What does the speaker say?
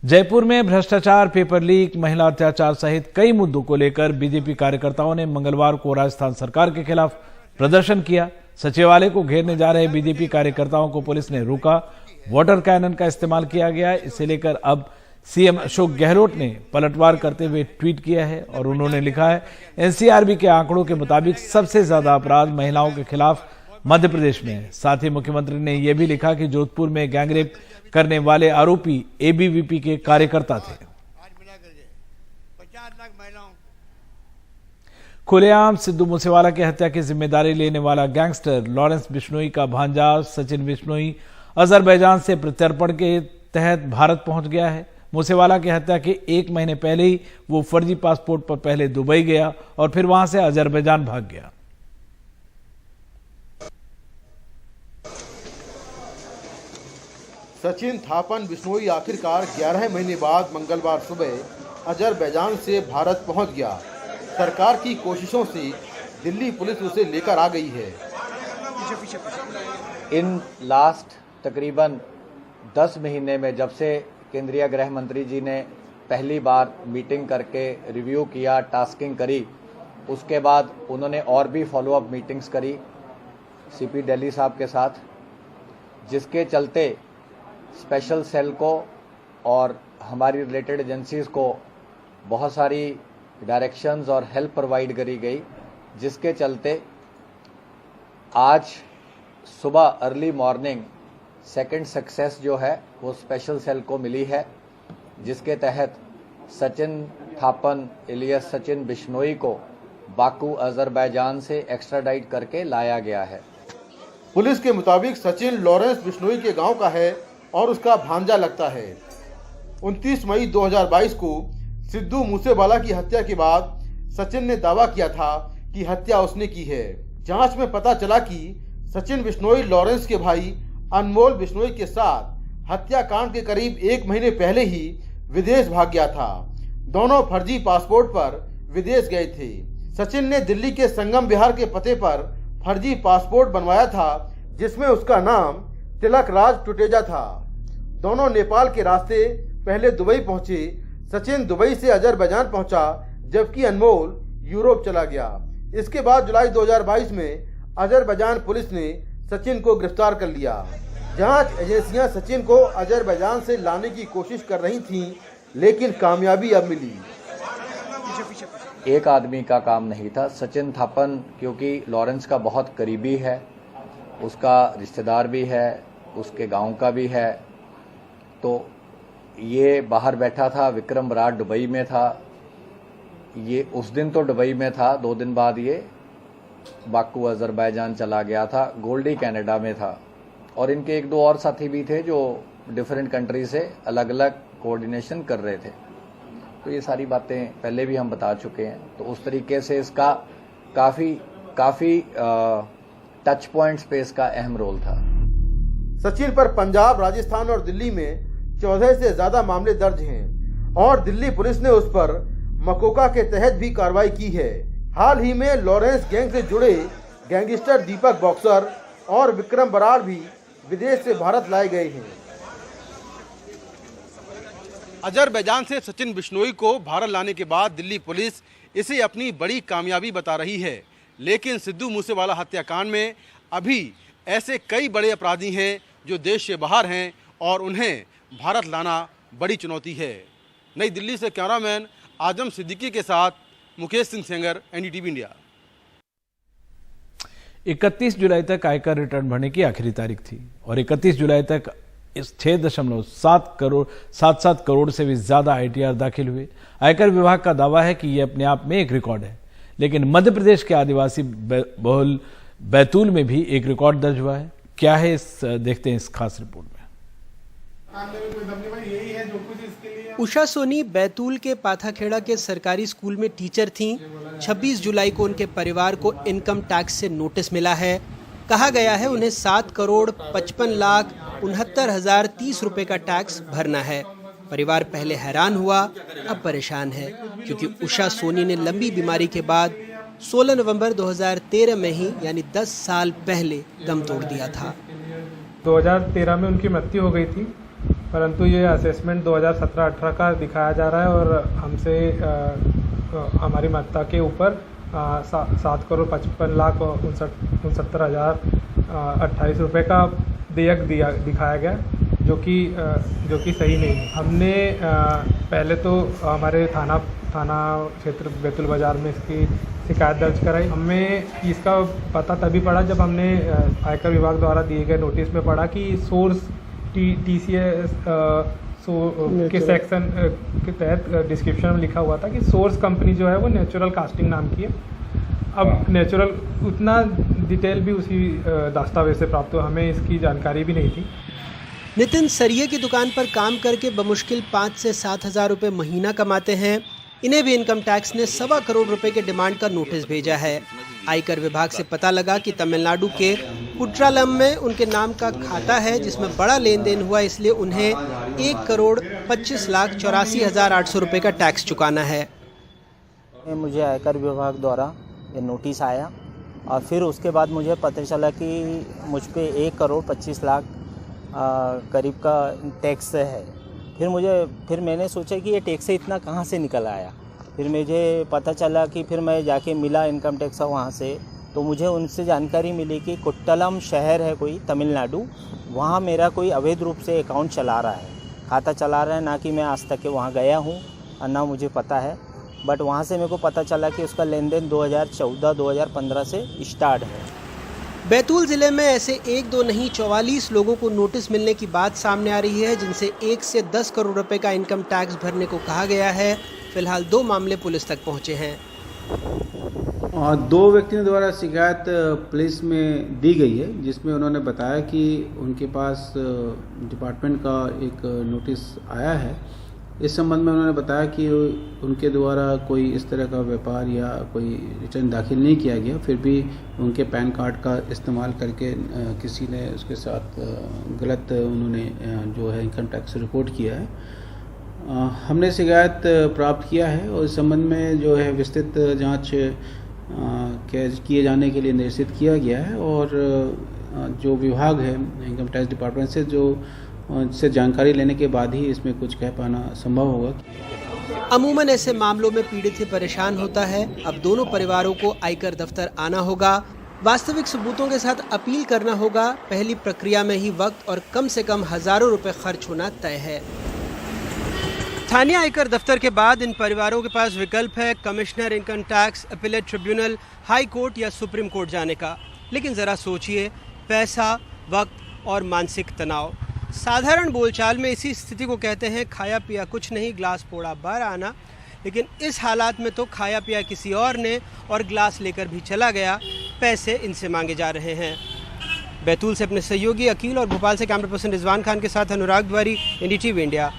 जयपुर में भ्रष्टाचार, paper leak, महिला अत्याचार सहित कई मुद्दों को लेकर बीजेपी कार्यकर्ताओं ने मंगलवार को राजस्थान सरकार के खिलाफ प्रदर्शन किया। सचिवालय को घेरने जा रहे बीजेपी कार्यकर्ताओं को पुलिस ने रोका। वाटर कैनन का इस्तेमाल किया गया। इसे लेकर अब सीएम अशोक गहलोत ने पलटवार करते हुए ट्वीट किया है और उन्होंने लिखा है, एनसीआरबी के आंकड़ों के मुताबिक सबसे ज्यादा अपराध महिलाओं के खिलाफ मध्य प्रदेश में है। साथ ही मुख्यमंत्री ने यह भी लिखा कि जोधपुर में गैंगरेप करने वाले आरोपी एबीवीपी के कार्यकर्ता थे। खुलेआम सिद्धू मूसेवाला की हत्या की जिम्मेदारी लेने वाला गैंगस्टर लॉरेंस बिश्नोई का भांजा सचिन बिश्नोई अजरबैजान से प्रत्यर्पण के तहत भारत पहुंच गया है। मूसेवाला की हत्या के 1 महीने पहले ही वो फर्जी पासपोर्ट पर पहले दुबई गया और फिर वहां से अजरबैजान भाग गया। सचिन थापन बिश्नोई आखिरकार 11 महीने बाद मंगलवार सुबह अजरबैजान से भारत पहुंच गया। सरकार की कोशिशों से दिल्ली पुलिस उसे लेकर आ गई है। इन लास्ट तकरीबन 10 महीने में जब से केंद्रीय गृह मंत्री जी ने पहली बार मीटिंग करके रिव्यू किया, टास्किंग करी, उसके बाद उन्होंने और भी फॉलोअप मीटिंग्स करी सीपी दिल्ली साहब के साथ, जिसके चलते स्पेशल सेल को और हमारी रिलेटेड एजेंसीज को बहुत सारी डायरेक्शंस और हेल्प प्रोवाइड करी गई, जिसके चलते आज सुबह अर्ली मॉर्निंग सेकंड सक्सेस जो है वो स्पेशल सेल को मिली है, जिसके तहत सचिन थापन इलियस सचिन बिश्नोई को बाकू अजरबैजान से एक्स्ट्राडाइट करके लाया गया है। पुलिस के मुताबिक सचिन लॉरेंस बिश्नोई के गांव का है और उसका भांजा लगता है। 29 मई 2022 को सिद्धू मूसेवाला की हत्या के बाद सचिन ने दावा किया था कि हत्या उसने की है। जांच में पता चला कि सचिन बिश्नोई लॉरेंस के भाई अनमोल बिश्नोई के साथ हत्याकांड के करीब 1 महीने पहले ही विदेश भाग गया था। दोनों फर्जी पासपोर्ट पर विदेश गए थे। सचिन ने दिल्ली के संगम विहार के पते पर फर्जी पासपोर्ट बनवाया था, जिसमें उसका नाम तिलक राज टुटेजा था। दोनों नेपाल के रास्ते पहले दुबई पहुंचे। सचिन दुबई से अजरबैजान पहुंचा, जबकि अनमोल यूरोप चला गया। इसके बाद जुलाई 2022 में अजरबैजान पुलिस ने सचिन को गिरफ्तार कर लिया। जांच एजेंसियां सचिन को अजरबैजान से लाने की कोशिश कर रही थीं, लेकिन कामयाबी अब मिली। एक आदमी का काम नहीं था। सचिन थापन क्योंकि लॉरेंस का बहुत करीबी है, उसका रिश्तेदार भी है, उसके गांव का भी है, तो ये बाहर बैठा था। विक्रम बराड़ दुबई में था। ये उस दिन तो दुबई में था, 2 दिन बाद ये बाकू अजरबैजान चला गया था। गोल्डी कनाडा में था और इनके 1-2 और साथी भी थे जो डिफरेंट कंट्री से अलग अलग कोऑर्डिनेशन कर रहे थे। तो ये सारी बातें पहले भी हम बता चुके हैं। तो उस तरीके से इसका काफ़ी टच पॉइंट्स पे इसका अहम रोल था। सचिन पर पंजाब, राजस्थान और दिल्ली में 14 से ज्यादा मामले दर्ज हैं और दिल्ली पुलिस ने उस पर मकोका के तहत भी कार्रवाई की है। हाल ही में लॉरेंस गैंग से जुड़े गैंगस्टर दीपक बॉक्सर और विक्रम बराड़ भी विदेश से भारत लाए गए हैं। अजरबैजान से सचिन बिश्नोई को भारत लाने के बाद दिल्ली पुलिस इसे अपनी बड़ी कामयाबी बता रही है, लेकिन सिद्धू मूसेवाला हत्याकांड में अभी ऐसे कई बड़े अपराधी हैं जो देश से बाहर हैं और उन्हें भारत लाना बड़ी चुनौती है। नई दिल्ली से कैमरामैन आजम सिद्दीकी के साथ मुकेश सिंह सेंगर, एनडीटीवी इंडिया। 31 जुलाई तक आयकर रिटर्न भरने की आखिरी तारीख थी और 31 जुलाई तक इस 6.77 करोड़ से भी ज्यादा आईटीआर दाखिल हुए। आयकर विभाग का दावा है कि यह अपने आप में एक रिकॉर्ड है, लेकिन मध्य प्रदेश के आदिवासी बहुल बैतूल में भी एक रिकॉर्ड दर्ज हुआ है। क्या है देखते हैं इस खास रिपोर्ट में। उषा सोनी बैतूल के पाथाखेड़ा के सरकारी स्कूल में टीचर थीं। 26 जुलाई को उनके परिवार को इनकम टैक्स से नोटिस मिला है। कहा गया है उन्हें 7,55,69,030 रुपए का टैक्स भरना है। परिवार पहले हैरान हुआ, अब परेशान है, क्योंकि उषा सोनी ने लंबी बीमारी के बाद 16 नवंबर 2013 में ही यानी 10 साल पहले दम तोड़ दिया था। 2013 में उनकी मृत्यु हो गई थी परंतु ये असेसमेंट 2017-18 का दिखाया जा रहा है और हमसे हमारी मात्रा के ऊपर 7,55,69,69,28 रुपये का देयक दिखाया गया, जो कि सही नहीं है। हमने पहले तो हमारे थाना क्षेत्र बैतूल बाज़ार में इसकी शिकायत दर्ज कराई। हमें इसका पता तभी पड़ा जब हमने आयकर विभाग द्वारा दिए गए नोटिस में पढ़ा कि सोर्स TCS के सेक्शन के तहत डिस्क्रिप्शन में लिखा हुआ था कि सोर्स कंपनी जो है वो नेचुरल कास्टिंग नाम की है। अब नेचुरल उतना डिटेल भी उसी दस्तावेज से प्राप्त हुआ, हमें इसकी जानकारी भी नहीं थी। नितिन सरिये की दुकान पर काम करके बमुश्किल 5 से 7 हज़ार रुपये महीना कमाते हैं। इन्हें भी इनकम टैक्स ने 1.25 करोड़ रुपए के डिमांड का नोटिस भेजा है। आयकर विभाग से पता लगा कि तमिलनाडु के कुट्रालम में उनके नाम का खाता है जिसमें बड़ा लेन देन हुआ, इसलिए उन्हें 1,25,84,800 रुपए का टैक्स चुकाना है। मुझे आयकर विभाग द्वारा ये नोटिस आया और फिर उसके बाद मुझे पता चला कि मुझ पे 1,25,00,000 करीब का टैक्स है। फिर मैंने सोचा कि ये टैक्स इतना कहाँ से निकल आया। फिर मुझे पता चला कि फिर मैं जाके मिला इनकम टैक्स वहाँ से, तो मुझे उनसे जानकारी मिली कि कुट्टलम शहर है कोई तमिलनाडु, वहाँ मेरा कोई अवैध रूप से अकाउंट चला रहा है, खाता चला रहा है। ना कि मैं आज तक के वहाँ गया हूँ और ना मुझे पता है, बट वहाँ से मेरे को पता चला कि उसका लेन देन 2014-2015 से स्टार्ट है। बैतूल जिले में ऐसे 1-2 नहीं 44 लोगों को नोटिस मिलने की बात सामने आ रही है, जिनसे 1 से 10 करोड़ रुपए का इनकम टैक्स भरने को कहा गया है। फिलहाल 2 मामले पुलिस तक पहुंचे हैं। 2 व्यक्तियों द्वारा शिकायत पुलिस में दी गई है, जिसमें उन्होंने बताया कि उनके पास डिपार्टमेंट का एक नोटिस आया है। इस संबंध में उन्होंने बताया कि उनके द्वारा कोई इस तरह का व्यापार या कोई रिटर्न दाखिल नहीं किया गया, फिर भी उनके पैन कार्ड का इस्तेमाल करके किसी ने उसके साथ गलत उन्होंने जो है इनकम टैक्स रिपोर्ट किया है। हमने शिकायत प्राप्त किया है और इस संबंध में जो है विस्तृत जांच किए जाने के लिए निर्देशित किया गया है और जो विभाग है इनकम टैक्स डिपार्टमेंट से जानकारी लेने के बाद ही इसमें कुछ कह पाना संभव होगा। अमूमन ऐसे मामलों में पीड़ित ही परेशान होता है। अब दोनों परिवारों को आयकर दफ्तर आना होगा, वास्तविक सबूतों के साथ अपील करना होगा। पहली प्रक्रिया में ही वक्त और कम से कम हजारों रुपए खर्च होना तय है। स्थानीय आयकर दफ्तर के बाद इन परिवारों के पास विकल्प है commissioner income tax, appellate tribunal, high court या सुप्रीम कोर्ट जाने का। लेकिन ज़रा सोचिए, पैसा, वक्त और मानसिक तनाव। साधारण बोलचाल में इसी स्थिति को कहते हैं खाया पिया कुछ नहीं, ग्लास पोड़ा बार आना। लेकिन इस हालात में तो खाया पिया किसी और ने और ग्लास लेकर भी चला गया, पैसे इनसे मांगे जा रहे हैं। बैतूल से अपने सहयोगी अकील और भोपाल से कैमरा पर्सन रिजवान खान के साथ अनुराग द्वारी, NDTV इंडिया।